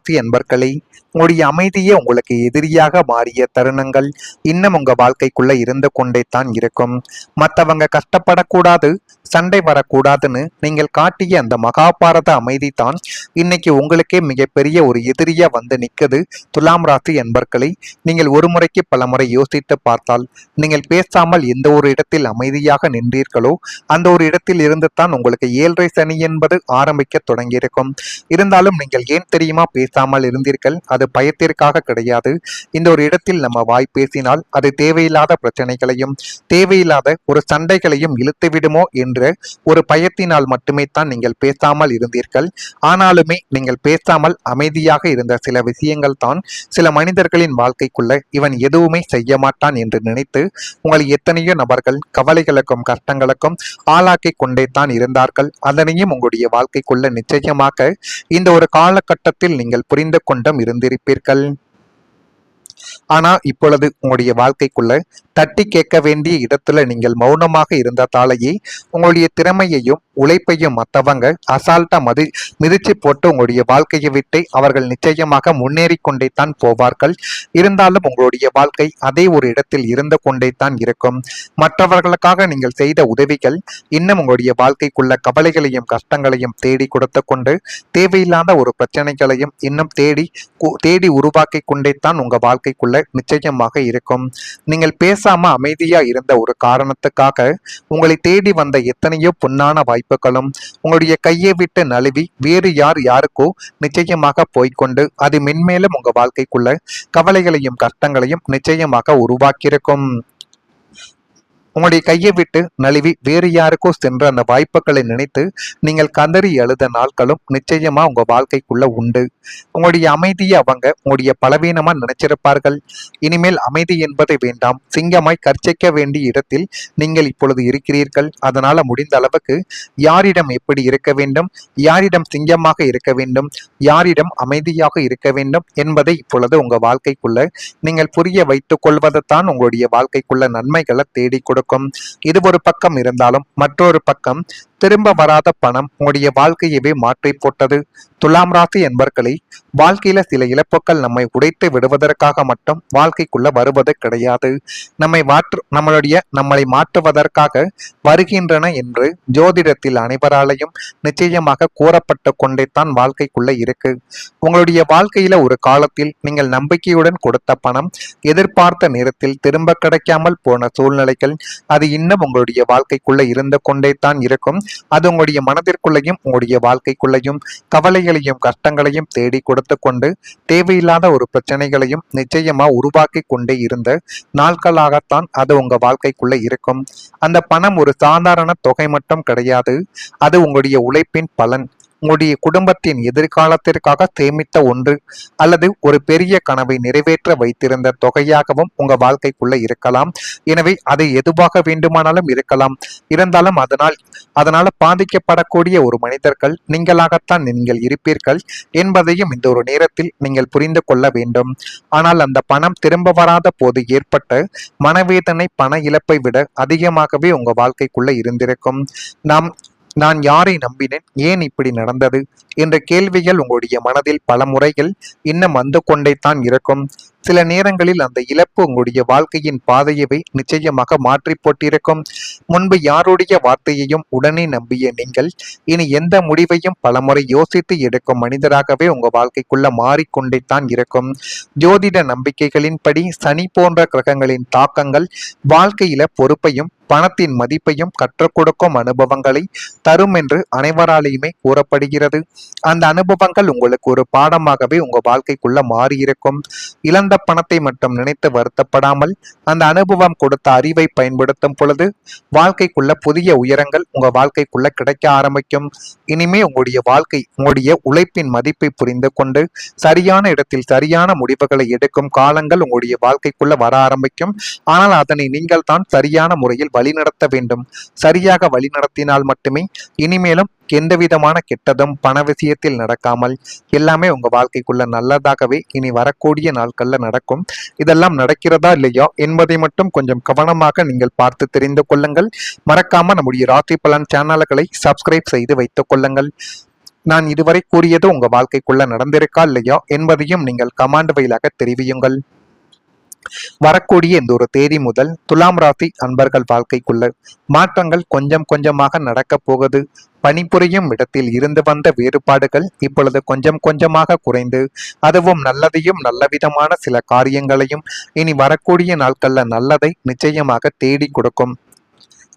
ராசி அன்பர்களே, உங்களுடைய அமைதியே உங்களுக்கு எதிரியாக மாறிய தருணங்கள் இன்னும் உங்க வாழ்க்கைக்குள்ள இருந்து கொண்டே தான் இருக்கும். மற்றவங்க கஷ்டப்படக்கூடாது, சண்டை வரக்கூடாதுன்னு நீங்கள் காட்டிய அந்த மகாபாரத அமைதி தான் இன்னைக்கு உங்களுக்கே மிகப்பெரிய ஒரு எதிரியா வந்து நிற்குது. துலாம் ராசி அன்பர்களே, நீங்கள் ஒரு முறைக்கு பல முறை யோசித்து பார்த்தால், நீங்கள் பேசாமல் எந்த ஒரு இடத்தில் அமைதியாக நின்றீர்களோ அந்த ஒரு இடத்தில் இருந்து தான் உங்களுக்கு 7.5 சனி என்பது ஆரம்பிக்க தொடங்கியிருக்கும். இருந்தாலும் நீங்கள் ஏன் தெரியுமா பேசாமல் இருந்தீர்கள்? அது பயத்திற்காக கிடையாது. இந்த ஒரு இடத்தில் நம்ம வாய் பேசினால் அது தேவையில்லாத பிரச்சனைகளையும் தேவையில்லாத ஒரு சண்டைகளையும் இழுத்து விடுமோ என்ற ஒரு பயத்தினால் மட்டுமே தான் நீங்கள் பேசாமல் இருந்தீர்கள். ஆனாலுமே நீங்கள் பேசாமல் அமைதியாக இருந்த சில விஷயங்கள் தான் சில மனிதர்களின் வாழ்க்கைக்குள்ள இவன் எதுவுமே செய்ய மாட்டான் என்று நினைத்து உங்களை எத்தனையோ நபர்கள் கவலைகளுக்கும் கஷ்டங்களுக்கும் ஆளாக்கி கொண்டே தான் இருந்தார்கள். அதனையும் உங்களுடைய வாழ்க்கைக்குள்ள நிச்சயமாக இந்த ஒரு காலகட்டத்தில் நீங்கள் புரிந்து கொண்டும் இருந்திருப்பீர்கள். ஆனா இப்பொழுது உங்களுடைய வாழ்க்கைக்குள்ள தட்டி கேட்க வேண்டிய இடத்துல நீங்கள் மௌனமாக இருந்ததாலேயே உங்களுடைய திறமையையும் உழைப்பையும் மற்றவங்க அசால்ட்டா மிதிச்சு போட்டு உங்களுடைய வாழ்க்கையை விட்டு அவர்கள் நிச்சயமாக முன்னேறி கொண்டே தான் போவார்கள். இருந்தாலும் உங்களுடைய வாழ்க்கை அதே ஒரு இடத்தில் இருந்து கொண்டே தான் இருக்கும். மற்றவர்களுக்காக நீங்கள் செய்த உதவிகள் இன்னும் உங்களுடைய வாழ்க்கைக்குள்ள கவலைகளையும் கஷ்டங்களையும் தேடி கொடுத்து கொண்டு தேவையில்லாத ஒரு பிரச்சனைகளையும் இன்னும் தேடி உருவாக்கி கொண்டே தான் உங்க வாழ்க்கைக்குள்ள நிச்சயமாக இருக்கும். நீங்கள் பேசாம அமைதியா இருந்த ஒரு காரணத்துக்காக உங்களை தேடி வந்த எத்தனையோ பொன்னான வாய்ப்புகளும் உங்களுடைய கையை விட்டு நழுவி வேறு யாருக்கோ நிச்சயமாக போய்கொண்டு அது மென்மேலும் உங்க வாழ்க்கைக்குள்ள கவலைகளையும் கஷ்டங்களையும் நிச்சயமாக உருவாக்கியிருக்கும். உங்களுடைய கையை விட்டு நழுவி வேறு யாருக்கோ சென்ற அந்த வாய்ப்புகளை நினைத்து நீங்கள் கதறி அழுத நாட்களும் நிச்சயமா உங்க வாழ்க்கைக்குள்ள உண்டு. உங்களுடைய அமைதியை அவங்க உங்களுடைய பலவீனமா நினைச்சிருப்பார்கள். இனிமேல் அமைதி என்பதை வேண்டாம், சிங்கமாய் கர்ச்சிக்க வேண்டிய இடத்தில் நீங்கள் இப்பொழுது இருக்கிறீர்கள். அதனால முடிந்த அளவுக்கு யாரிடம் எப்படி இருக்க வேண்டும், யாரிடம் சிங்கமாக இருக்க வேண்டும், யாரிடம் அமைதியாக இருக்க வேண்டும் என்பதை இப்பொழுது உங்க வாழ்க்கைக்குள்ள நீங்கள் புரிய வைத்துக் கொள்வதைத்தான் உங்களுடைய வாழ்க்கைக்குள்ள நன்மைகளை தேடி கொடுக்கும். இது ஒரு பக்கம் இருந்தாலும் மற்றொரு பக்கம் திரும்ப வராத பணம் உங்களுடைய வாழ்க்கையவே மாற்றி போட்டது. துலாம் ராசி என்பர்களை, வாழ்க்கையில சில இழப்புகள் நம்மை உடைத்து விடுவதற்காக மட்டும் வாழ்க்கைக்குள்ள வருவது கிடையாது. நம்மளை மாற்றுவதற்காக வருகின்றன என்று ஜோதிடத்தில் அனைவராலையும் நிச்சயமாக கூறப்பட்டு கொண்டே தான் வாழ்க்கைக்குள்ள இருக்கு. உங்களுடைய வாழ்க்கையில ஒரு காலத்தில் நீங்கள் நம்பிக்கையுடன் கொடுத்த பணம் எதிர்பார்த்த நேரத்தில் திரும்ப கிடைக்காமல் போன சூழ்நிலைகள் அது இன்னும் உங்களுடைய வாழ்க்கைக்குள்ள இருந்து கொண்டே தான் இருக்கும். அது உங்களுடைய மனதிற்குள்ளையும் உங்களுடைய வாழ்க்கைக்குள்ளையும் கவலைகளையும் கஷ்டங்களையும் தேடி கொடுத்து கொண்டு தேவையில்லாத ஒரு பிரச்சனைகளையும் நிச்சயமா உருவாக்கி கொண்டே இருந்த நாட்களாகத்தான் அது உங்க வாழ்க்கைக்குள்ள இருக்கும். அந்த பணம் ஒரு சாதாரண தொகை மட்டும் கிடையாது. அது உங்களுடைய உழைப்பின் பலன், உங்களுடைய குடும்பத்தின் எதிர்காலத்திற்காக சேமித்த ஒன்று அல்லது ஒரு பெரிய கனவை நிறைவேற்ற வைத்திருந்த தொகையாகவும் உங்க வாழ்க்கைக்குள்ள இருக்கலாம். எனவே அது எதுவாக வேண்டுமானாலும் இருக்கலாம். இருந்தாலும் அதனால பாதிக்கப்படக்கூடிய ஒரு மனிதர்கள் நீங்களாகத்தான் நீங்கள் இருப்பீர்கள் என்பதையும் இந்த ஒரு நேரத்தில் நீங்கள் புரிந்து கொள்ள வேண்டும். ஆனால் அந்த பணம் திரும்ப வராத போது ஏற்பட்ட மனவேதனை பண இழப்பை விட அதிகமாகவே உங்க வாழ்க்கைக்குள்ள இருந்திருக்கும். நான் யாரை நம்பினேன், ஏன் இப்படி நடந்தது என்ற கேள்விகள் உங்களுடைய மனதில் பல முறைகள் இன்னும் வந்து கொண்டே தான் இருக்கும். சில நேரங்களில் அந்த இழப்பு உங்களுடைய வாழ்க்கையின் பாதையவை நிச்சயமாக மாற்றி போட்டிருக்கும். முன்பு யாருடைய வார்த்தையையும் உடனே நம்பிய நீங்கள் இனி எந்த முடிவையும் பலமுறை யோசித்து எடுக்கும் மனிதராகவே உங்க வாழ்க்கைக்குள்ள மாறிக்கொண்டே தான் இருக்கும். ஜோதிட நம்பிக்கைகளின்படி சனி போன்ற கிரகங்களின் தாக்கங்கள் வாழ்க்கையில பொறுப்பையும் பணத்தின் மதிப்பையும் கற்றுக் கொடுக்கும் அனுபவங்களை தரும் என்று அனைவராலையுமே கூறப்படுகிறது. அந்த அனுபவங்கள் உங்களுக்கு ஒரு பாடமாகவே உங்க வாழ்க்கைக்குள்ள மாறியிருக்கும். இழந்த பணத்தை மட்டும் நினைத்து வருத்தப்படாமல் அந்த அனுபவம் கொடுத்த அறிவை பயன்படுத்தும் பொழுது வாழ்க்கைக்குள்ள புதிய உயரங்கள் உங்க வாழ்க்கைக்குள்ள கிடைக்க ஆரம்பிக்கும். இனிமே உங்களுடைய வாழ்க்கை உங்களுடைய உழைப்பின் மதிப்பை புரிந்து கொண்டு சரியான இடத்தில் சரியான முடிவுகளை எடுக்கும் காலங்கள் உங்களுடைய வாழ்க்கைக்குள்ள வர ஆரம்பிக்கும். ஆனால் அதனை நீங்கள் தான் சரியான முறையில் வழிநடத்த வேண்டும். சரியாக வழிநடத்தினால் மட்டுமே இனிமேலும் எந்த விதமான கெட்டதும் பண விஷயத்தில் நடக்காமல் எல்லாமே உங்க வாழ்க்கைக்குள்ள நல்லதாகவே இனி வரக்கூடிய நாட்கள்ல நடக்கும். இதெல்லாம் நடக்கிறதா இல்லையா என்பதை மட்டும் கொஞ்சம் கவனமாக நீங்கள் பார்த்து தெரிந்து கொள்ளுங்கள். மறக்காம நம்முடைய ராசி பலன் சேனல்களை சப்ஸ்கிரைப் செய்து வைத்துக் கொள்ளுங்கள். நான் இதுவரை கூறியது உங்க வாழ்க்கைக்குள்ள நடந்திருக்கா இல்லையா என்பதையும் நீங்கள் கமாண்ட் வழியாக தெரிவியுங்கள். வரக்கூடிய இந்த ஒரு தேதி முதல் துலாம் ராசி அன்பர்கள் வாழ்க்கைக்குள்ள மாற்றங்கள் கொஞ்சம் கொஞ்சமாக நடக்கப் போகுது. பணிபுரியும் இடத்தில் இருந்து வந்த வேறுபாடுகள் இப்பொழுது கொஞ்சம் கொஞ்சமாக குறைந்து, அதுவும் நல்லதையும் நல்லவிதமான சில காரியங்களையும் இனி வரக்கூடிய நாட்கள்ல நல்லதை நிச்சயமாக தேடி கொடுக்கும்.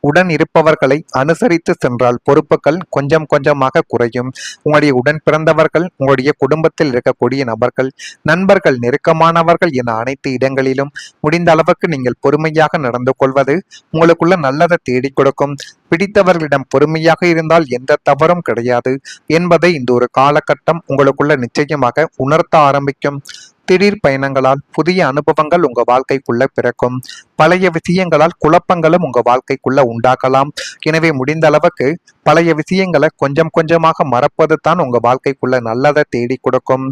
உடன் இருப்பவர்களை அனுசரித்து சென்றால் பொறுப்புகள் கொஞ்சம் கொஞ்சமாக குறையும். உங்களுடைய உடன் பிறந்தவர்கள், உங்களுடைய குடும்பத்தில் இருக்கக்கூடிய நபர்கள், நண்பர்கள், நெருக்கமானவர்கள் என அனைத்து இடங்களிலும் முடிந்த அளவுக்கு நீங்கள் பொறுமையாக நடந்து கொள்வது உங்களுக்குள்ள நல்லதை தேடி கொடுக்கும். பிடித்தவர்களிடம் பொறுமையாக இருந்தால் எந்த தவறும் கிடையாது என்பதை இந்த ஒரு காலகட்டம் உங்களுக்குள்ள நிச்சயமாக உணர்த்த ஆரம்பிக்கும். திடீர் பயணங்களால் புதிய அனுபவங்கள் உங்க வாழ்க்கைக்குள்ள பிறக்கும். பழைய விஷயங்களால் குழப்பங்களும் உங்க வாழ்க்கைக்குள்ள உண்டாக்கலாம். எனவே முடிந்த அளவுக்கு பழைய விஷயங்களை கொஞ்சம் கொஞ்சமாக மறப்பது தான் உங்க வாழ்க்கைக்குள்ள நல்லதை தேடி கொடுக்கும்.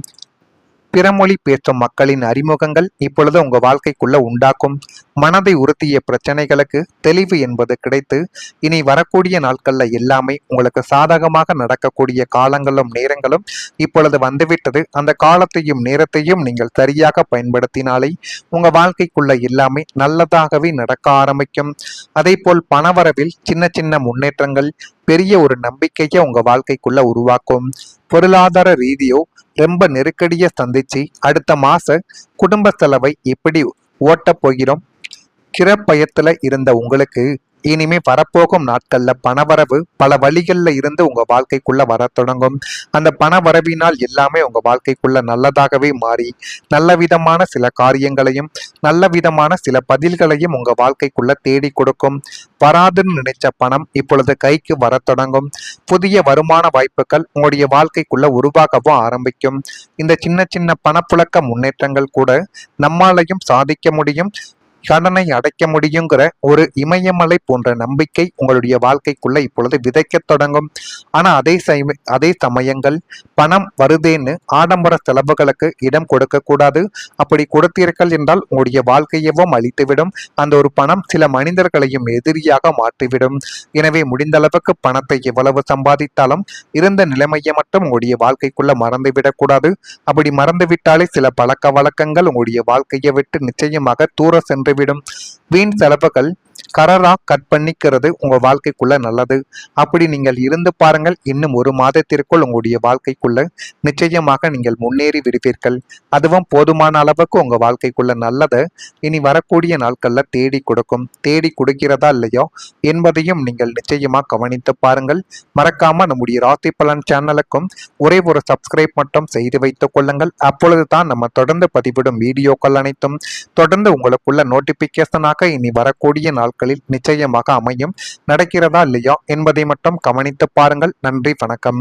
பிறமொழி பேசும் மக்களின் அறிமுகங்கள் இப்பொழுது உங்க வாழ்க்கைக்குள்ள உண்டாக்கும். மனதை உறுத்திய பிரச்சனைகளுக்கு தெளிவு என்பது கிடைத்து இனி வரக்கூடிய நாட்கள்ல எல்லாமே உங்களுக்கு சாதகமாக நடக்கக்கூடிய காலங்களும் நேரங்களும் இப்பொழுது வந்துவிட்டது. அந்த காலத்தையும் நேரத்தையும் நீங்கள் சரியாக பயன்படுத்தினாலே உங்க வாழ்க்கைக்குள்ள எல்லாமே நல்லதாகவே நடக்க ஆரம்பிக்கும். அதே போல் பணவரவில் சின்ன சின்ன முன்னேற்றங்கள் பெரிய ஒரு நம்பிக்கையை உங்க வாழ்க்கைக்குள்ள உருவாக்கும். பொருளாதார ரீதியோ ரொம்ப நெருக்கடியை சந்திச்சு அடுத்த மாச குடும்ப செலவை எப்படி ஓட்டப் போகிறோம் கிரப்பயத்துல இருந்த உங்களுக்கு இனிமே வரப்போகும் நாட்கள்ல பணவரவு பல வழிகள்ல இருந்து உங்க வாழ்க்கைக்குள்ள வர தொடங்கும். அந்த பணவரவினால் எல்லாமே உங்க வாழ்க்கைக்குள்ள நல்லதாகவே மாறி நல்ல விதமான சில காரியங்களையும் நல்ல விதமான சில பதில்களையும் உங்க வாழ்க்கைக்குள்ள தேடி கொடுக்கும். வராதுன்னு நினைச்ச பணம் இப்பொழுது கைக்கு வர தொடங்கும். புதிய வருமான வாய்ப்புகள் உங்களுடைய வாழ்க்கைக்குள்ள உருவாகவும் ஆரம்பிக்கும். இந்த சின்ன சின்ன பணப்புழக்க முன்னேற்றங்கள் கூட நம்மாலையும் சாதிக்க முடியும், கடனை அடைக்க முடியுங்கிற ஒரு இமயமலை போன்ற நம்பிக்கை உங்களுடைய வாழ்க்கைக்குள்ள இப்பொழுது விதைக்க தொடங்கும். ஆனா அதே சமயங்கள் பணம் வருதேன்னு ஆடம்பர செலவுகளுக்கு இடம் கொடுக்க கூடாது. அப்படி கொடுத்தீர்கள் என்றால் உங்களுடைய வாழ்க்கையவும் அழித்துவிடும். அந்த ஒரு பணம் சில மனிதர்களையும் எதிரியாக மாற்றிவிடும். எனவே முடிந்த அளவுக்கு பணத்தை எவ்வளவு சம்பாதித்தாலும் இருந்த நிலைமையை மட்டும் உங்களுடைய வாழ்க்கைக்குள்ள மறந்துவிடக் கூடாது. அப்படி மறந்துவிட்டாலே சில பழக்க வழக்கங்கள் உங்களுடைய வாழ்க்கையை விட்டு நிச்சயமாக தூர சென்று விடும். வீண் செலவுகள் கரரா கட் பண்ணிக்கிறது உங்க வாழ்க்கைக்குள்ள நல்லது. அப்படி நீங்கள் இருந்து பாருங்கள். இன்னும் ஒரு மாதத்திற்குள் உங்களுடைய வாழ்க்கைக்குள்ள நிச்சயமாக நீங்கள் முன்னேறி விடுவீர்கள். அதுவும் போதுமான அளவுக்கு உங்க வாழ்க்கைக்குள்ள நல்லதை இனி வரக்கூடிய நாட்கள்ல தேடி கொடுக்கும். தேடி கொடுக்கிறதா இல்லையோ என்பதையும் நீங்கள் நிச்சயமா கவனித்து பாருங்கள். மறக்காம நம்முடைய ராசி பலன் சேனலுக்கும் ஒரே ஒரு சப்ஸ்கிரைப் மட்டும் செய்து வைத்துக் கொள்ளுங்கள். அப்பொழுதுதான் நம்ம தொடர்ந்து பதிவிடும் வீடியோக்கள் அனைத்தும் தொடர்ந்து உங்களுக்குள்ள நோட்டிபிகேஷனாக இனி வரக்கூடிய நாட்களில் நிச்சயமாக அமையும். நடக்கிறதா இல்லையா என்பதை மட்டும் கவனித்து பாருங்கள். நன்றி, வணக்கம்.